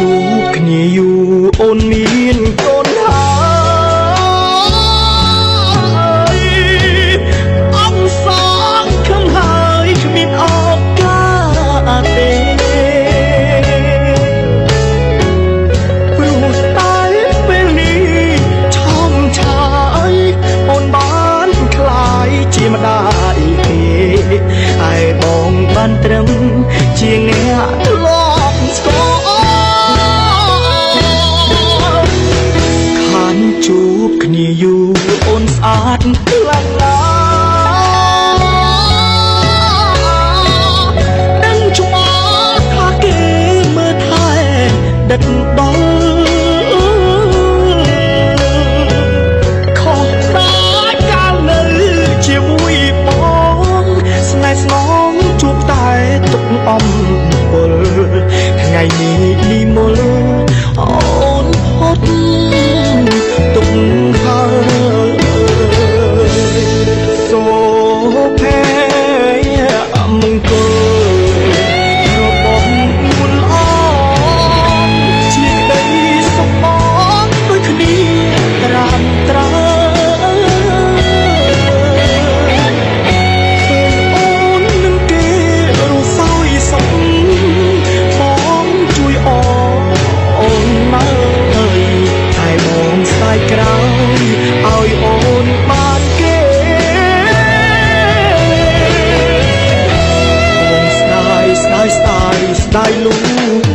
จูบគ្នាយូរអូនមានកូនហើយអង្គសងខំហើយគ្មានឱកាសទេព្រោះតែពេលនេះឆោមឆាយអូនបានคล้ายជាម្ដាយគេហើយបងបានត្រឹមជាអ្នកធ្លាប់ស្គាល់จูบគ្នាយូរអូនស្អាតខ្លាំងណាស់ដឹងច្បាស់ថាគេមើលថែដិតដល់ខុសប្រាកាលនៅជាមួយបងស្នេហ៍ស្នងជួបតែទុកអំពលថ្ងៃនេះនិមលអូនផុតទុកហើយសូភ័យមង្គលរបស់មុនអងជាក្តីសុខបងដូចគ្នាត្រាំត្រើអូននឹងគេរសោយសុខបងជួយអូនមកតែបងស្ដាយក្រោយឲ្យអូនបានគេបងស្ដាយលូ